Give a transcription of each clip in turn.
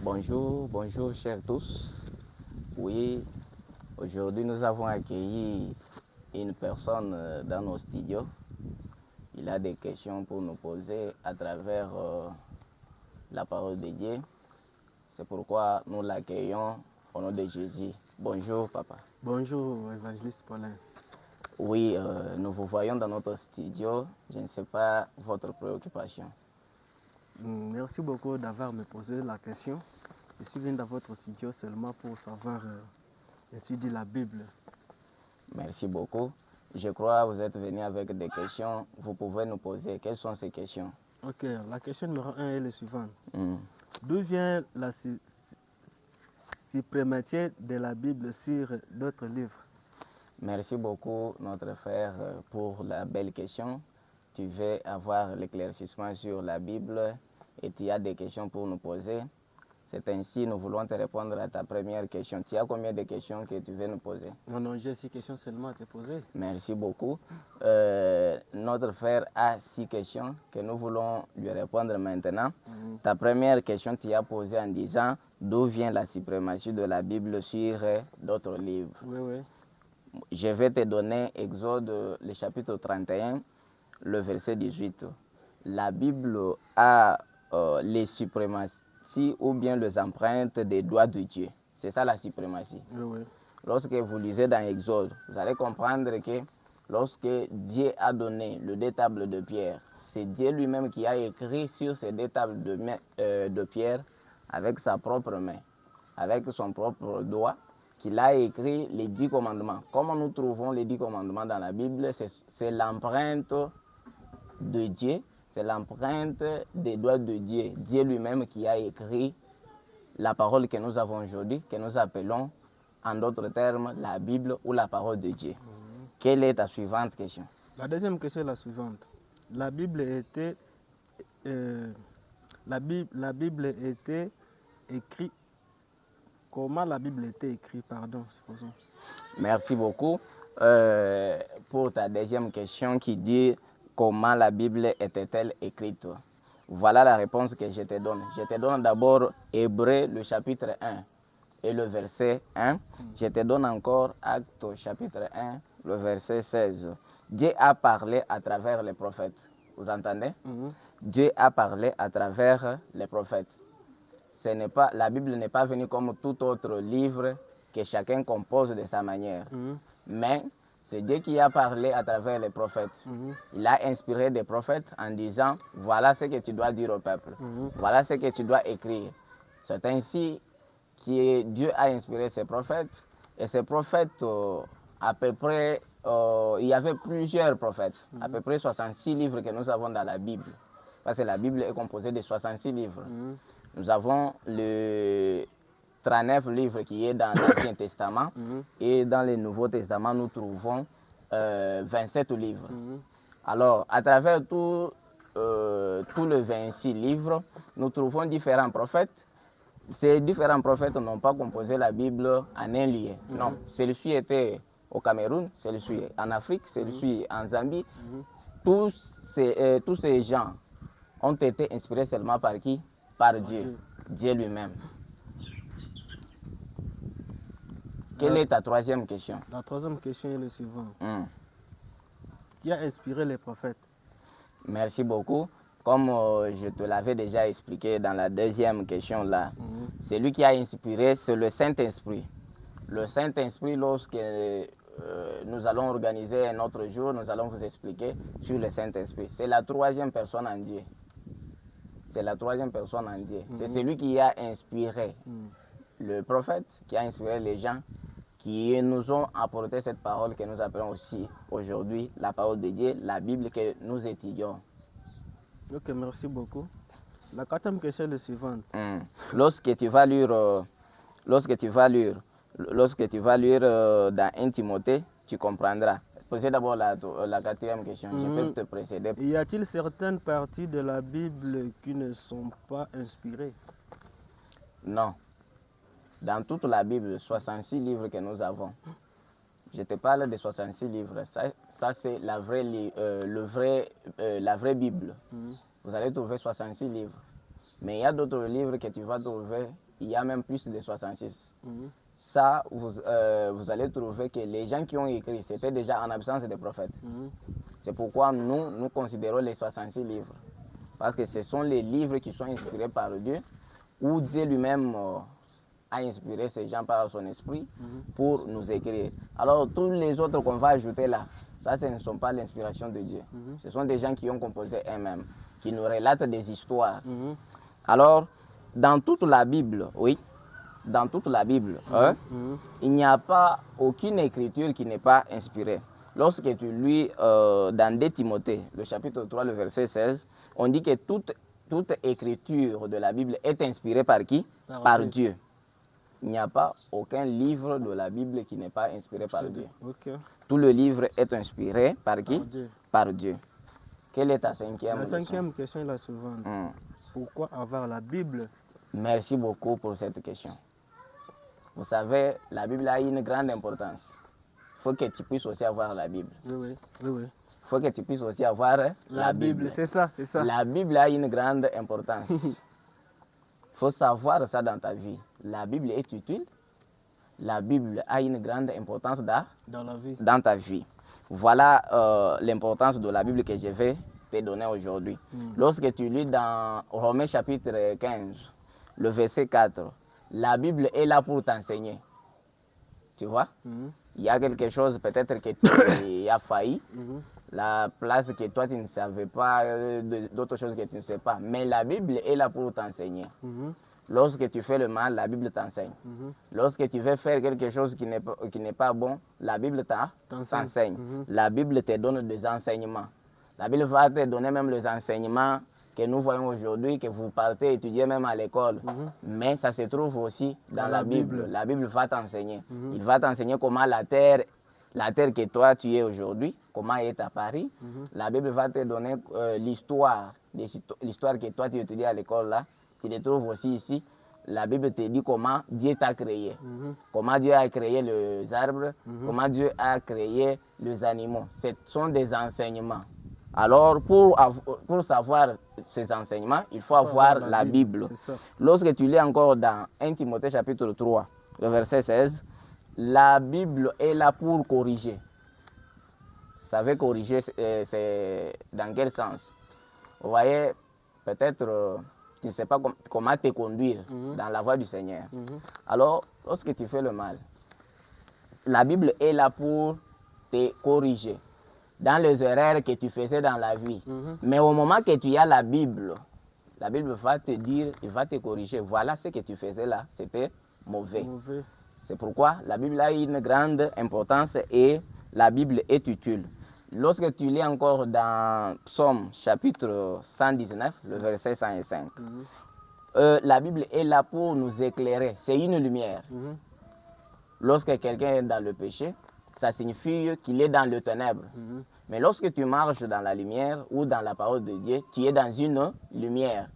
Bonjour, bonjour chers tous. Oui, aujourd'hui nous avons accueilli une personne dans nos studios. Il a des questions pour nous poser à travers la parole de Dieu. C'est pourquoi nous l'accueillons au nom de Jésus. Bonjour papa. Bonjour évangéliste Paulin. Oui, nous vous voyons dans notre studio. Je ne sais pas votre préoccupation. Merci beaucoup d'avoir me posé la question. Je suis venu dans votre studio seulement pour savoir étudier la Bible. Merci beaucoup. Je crois que vous êtes venu avec des questions. Vous pouvez nous poser. Quelles sont ces questions? Ok, la question numéro 1 est la suivante. Mm. D'où vient la suprématie de la Bible sur d'autres livres? Merci beaucoup, notre frère, pour la belle question. Tu veux avoir l'éclaircissement sur la Bible et tu as des questions pour nous poser. C'est ainsi, nous voulons te répondre à ta première question. Tu as combien de questions que tu veux nous poser? Non, j'ai 6 questions seulement à te poser. Merci beaucoup. Notre frère a 6 questions que nous voulons lui répondre maintenant. Ta première question, tu as posée en disant d'où vient la suprématie de la Bible sur d'autres livres. Oui. Je vais te donner Exode, le chapitre 31, le verset 18. La Bible a les suprématies ou bien les empreintes des doigts de Dieu. C'est ça la suprématie. Oui. Lorsque vous lisez dans Exode, vous allez comprendre que lorsque Dieu a donné les deux tables de pierre, c'est Dieu lui-même qui a écrit sur ces deux tables de pierre avec sa propre main, avec son propre doigt, qu'il a écrit les 10 commandements. Comment nous trouvons les 10 commandements dans la Bible? C'est l'empreinte de Dieu, c'est l'empreinte des doigts de Dieu. Dieu lui-même qui a écrit la parole que nous avons aujourd'hui, que nous appelons en d'autres termes la Bible ou la parole de Dieu. Quelle est ta suivante question? La deuxième question est la suivante. La Bible était écrite. Comment la Bible était écrite, pardon, supposons. Merci beaucoup pour ta deuxième question qui dit comment la Bible était-elle écrite. Voilà la réponse que je te donne. Je te donne d'abord Hébreux, le chapitre 1 et le verset 1. Je te donne encore Actes, chapitre 1, le verset 16. Dieu a parlé à travers les prophètes. Vous entendez? Dieu a parlé à travers les prophètes. La Bible n'est pas venue comme tout autre livre que chacun compose de sa manière. Mais c'est Dieu qui a parlé à travers les prophètes. Il a inspiré des prophètes en disant, voilà ce que tu dois dire au peuple. Voilà ce que tu dois écrire. C'est ainsi que Dieu a inspiré ses prophètes. Et ces prophètes, à peu près, il y avait plusieurs prophètes. À peu près 66 livres que nous avons dans la Bible. Parce que la Bible est composée de 66 livres. Nous avons le 39 livres qui est dans l'Ancien Testament et dans le Nouveau Testament, nous trouvons 27 livres. Alors, à travers tous les 26 livres, nous trouvons différents prophètes. Ces différents prophètes n'ont pas composé la Bible en un lieu. Non, celui-ci était au Cameroun, celui-ci en Afrique, celui-ci en Zambie. Tous ces gens ont été inspirés seulement par qui? Par Dieu. Dieu lui-même. Quelle est ta troisième question? La troisième question est la suivante. Qui a inspiré les prophètes? Merci beaucoup. Comme je te l'avais déjà expliqué dans la deuxième question là, celui qui a inspiré, c'est le Saint-Esprit. Le Saint-Esprit, lorsque nous allons organiser un autre jour, nous allons vous expliquer sur le Saint-Esprit. C'est la troisième personne en Dieu. C'est la troisième personne en Dieu. C'est celui qui a inspiré le prophète, qui a inspiré les gens, qui nous ont apporté cette parole que nous appelons aussi aujourd'hui la parole de Dieu, la Bible que nous étudions. Ok, merci beaucoup. La quatrième question est la suivante. Lorsque tu vas lire dans 1 Timothée, tu comprendras. Posez d'abord la quatrième question, je peux te précéder. Y a-t-il certaines parties de la Bible qui ne sont pas inspirées? Non. Dans toute la Bible, 66 livres que nous avons. Je te parle de 66 livres. Ça c'est la vraie Bible. Vous allez trouver 66 livres. Mais il y a d'autres livres que tu vas trouver il y a même plus de 66. Mhm. Ça, vous allez trouver que les gens qui ont écrit, c'était déjà en absence des prophètes. Mhm. C'est pourquoi nous considérons les 66 livres. Parce que ce sont les livres qui sont inspirés par Dieu, où Dieu lui-même a inspiré ces gens par son esprit pour nous écrire. Alors, tous les autres qu'on va ajouter là, ça, ce ne sont pas l'inspiration de Dieu. Ce sont des gens qui ont composé eux-mêmes, qui nous relatent des histoires. Alors, dans toute la Bible, oui, dans toute la Bible, hein, il n'y a pas aucune écriture qui n'est pas inspirée. Lorsque tu lis dans 2 Timothée, le chapitre 3, le verset 16, on dit que toute écriture de la Bible est inspirée par qui? Par Dieu. Il n'y a pas aucun livre de la Bible qui n'est pas inspiré par Dieu. Okay. Tout le livre est inspiré par qui? Par Dieu. Par Dieu. Quelle est ta cinquième La leçon? 5e question est la suivante. Pourquoi avoir la Bible? Merci beaucoup pour cette question. Vous savez, la Bible a une grande importance. Il faut que tu puisses aussi avoir la Bible. Oui, oui, oui. Il faut que tu puisses aussi avoir la Bible. C'est ça, c'est ça. La Bible a une grande importance. Il faut savoir ça dans ta vie. La Bible est utile. La Bible a une grande importance dans ta vie. Voilà l'importance de la Bible que je vais te donner aujourd'hui. Lorsque tu lis dans Romains chapitre 15, le verset 4, la Bible est là pour t'enseigner. Tu vois? Il y a quelque chose peut-être que tu as failli. La place que toi tu ne savais pas, d'autres choses que tu ne sais pas. Mais la Bible est là pour t'enseigner. Lorsque tu fais le mal, la Bible t'enseigne. Lorsque tu veux faire quelque chose qui n'est pas bon, la Bible t'enseigne. La Bible te donne des enseignements. La Bible va te donner même les enseignements que nous voyons aujourd'hui, que vous partez étudier même à l'école. Mais ça se trouve aussi dans la Bible. La Bible va t'enseigner. Il va t'enseigner comment la terre que toi tu es aujourd'hui, comment elle est à Paris. La Bible va te donner l'histoire que toi tu étudies à l'école là. Tu les trouves aussi ici. La Bible te dit comment Dieu t'a créé. Comment Dieu a créé les arbres. Comment Dieu a créé les animaux. Ce sont des enseignements. Alors, pour savoir ces enseignements, il faut avoir la Bible. Lorsque tu lis encore dans 1 Timothée chapitre 3, le verset 16, la Bible est là pour corriger. Vous savez, corriger, c'est dans quel sens? Vous voyez, peut-être, tu ne sais pas comment te conduire dans la voie du Seigneur. Alors, lorsque tu fais le mal, la Bible est là pour te corriger dans les erreurs que tu faisais dans la vie. Mais au moment que tu as la Bible va te dire, il va te corriger. Voilà ce que tu faisais là, c'était mauvais. C'est pourquoi la Bible a une grande importance et la Bible est utile. Lorsque tu lis encore dans Psaume chapitre 119, le verset 105, la Bible est là pour nous éclairer. C'est une lumière. Lorsque quelqu'un est dans le péché, ça signifie qu'il est dans le ténèbre. Mais lorsque tu marches dans la lumière ou dans la parole de Dieu, tu es dans une lumière.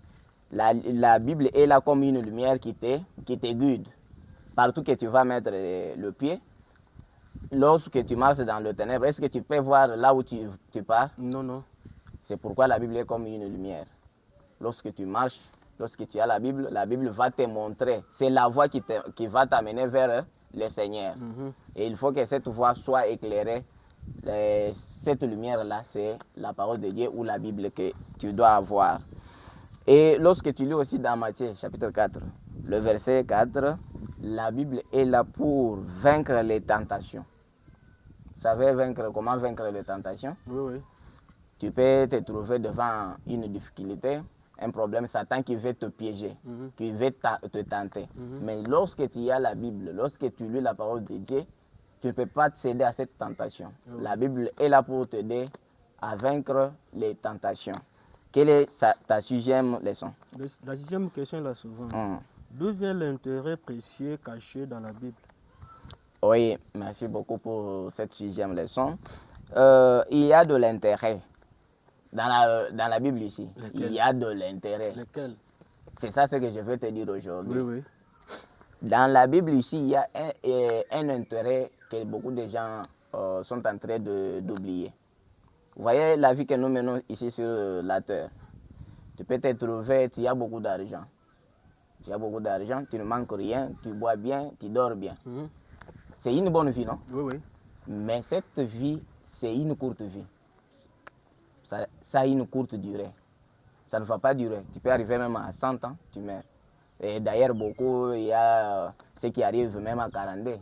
La Bible est là comme une lumière qui te guide. Partout que tu vas mettre le pied, lorsque tu marches dans le ténèbre, est-ce que tu peux voir là où tu pars? Non, non. C'est pourquoi la Bible est comme une lumière. Lorsque tu marches, lorsque tu as la Bible va te montrer. C'est la voie qui va t'amener vers le Seigneur. Et il faut que cette voie soit éclairée. Cette lumière-là, c'est la parole de Dieu ou la Bible que tu dois avoir. Et lorsque tu lis aussi dans Matthieu, chapitre 4, le verset 4, la Bible est là pour vaincre les tentations. Vous savez comment vaincre les tentations? Oui, oui. Tu peux te trouver devant une difficulté, un problème, Satan qui veut te piéger, qui veut te tenter. Mais lorsque tu as la Bible, lorsque tu lis la parole de Dieu, tu ne peux pas céder à cette tentation. La Bible est là pour t'aider à vaincre les tentations. Quelle est ta 6e leçon? La 6e question est la suivante. D'où vient l'intérêt précieux caché dans la Bible? Oui, merci beaucoup pour cette 6e leçon. Il y a de l'intérêt. Dans la Bible ici, il y a de l'intérêt. Lequel? C'est ça ce que je veux te dire aujourd'hui. Oui, oui. Dans la Bible ici, il y a un intérêt que beaucoup de gens sont en train d'oublier. Vous voyez la vie que nous menons ici sur la terre. Tu peux te trouver, tu as beaucoup d'argent. tu as beaucoup d'argent, tu ne manques rien, tu bois bien, tu dors bien. C'est une bonne vie, non? Oui, oui. Mais cette vie, c'est une courte vie. Ça a une courte durée. Ça ne va pas durer. Tu peux arriver même à 100 ans, tu meurs. Et d'ailleurs, beaucoup, il y a ceux qui arrivent même à 42.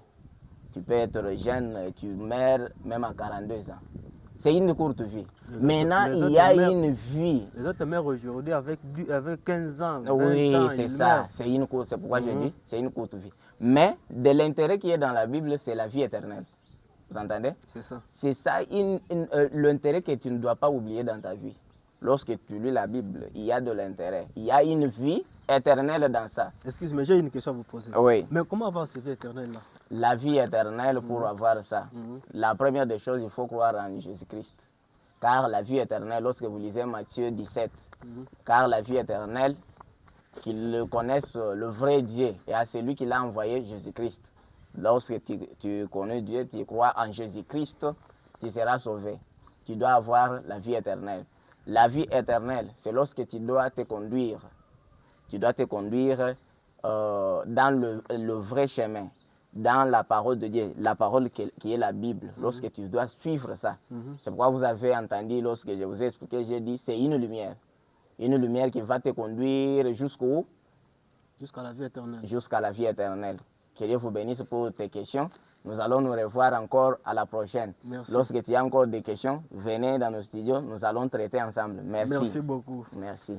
Tu peux être jeune, tu meurs même à 42 ans. C'est une courte vie. Maintenant, il y a une vie. Les autres meurent aujourd'hui avec 15 ans, 20 oui, ans. Oui, c'est ça. C'est une courte, c'est pourquoi je dis, c'est une courte vie. Mais de l'intérêt qui est dans la Bible, c'est la vie éternelle. Vous entendez? C'est ça. C'est ça l'intérêt que tu ne dois pas oublier dans ta vie. Lorsque tu lis la Bible, il y a de l'intérêt. Il y a une vie éternelle dans ça. Excuse-moi, j'ai une question à vous poser. Oui. Mais comment avoir cette vie éternelle-là? La vie éternelle, pour avoir ça, la première des choses, il faut croire en Jésus-Christ. Car la vie éternelle, lorsque vous lisez Matthieu 17, car la vie éternelle, qu'ils connaissent le vrai Dieu et à celui qui l'a envoyé, Jésus-Christ. Lorsque tu connais Dieu, tu crois en Jésus-Christ, tu seras sauvé. Tu dois avoir la vie éternelle. La vie éternelle, c'est lorsque tu dois te conduire. Tu dois te conduire dans le vrai chemin, dans la parole de Dieu, la parole qui est la Bible, lorsque tu dois suivre ça. C'est pourquoi vous avez entendu, lorsque je vous ai expliqué, j'ai dit, c'est une lumière. Une lumière qui va te conduire jusqu'où? Jusqu'à la vie éternelle. Jusqu'à la vie éternelle. Que Dieu vous bénisse pour tes questions. Nous allons nous revoir encore à la prochaine. Merci. Lorsque tu as encore des questions, venez dans nos studios, nous allons traiter ensemble. Merci. Merci beaucoup. Merci.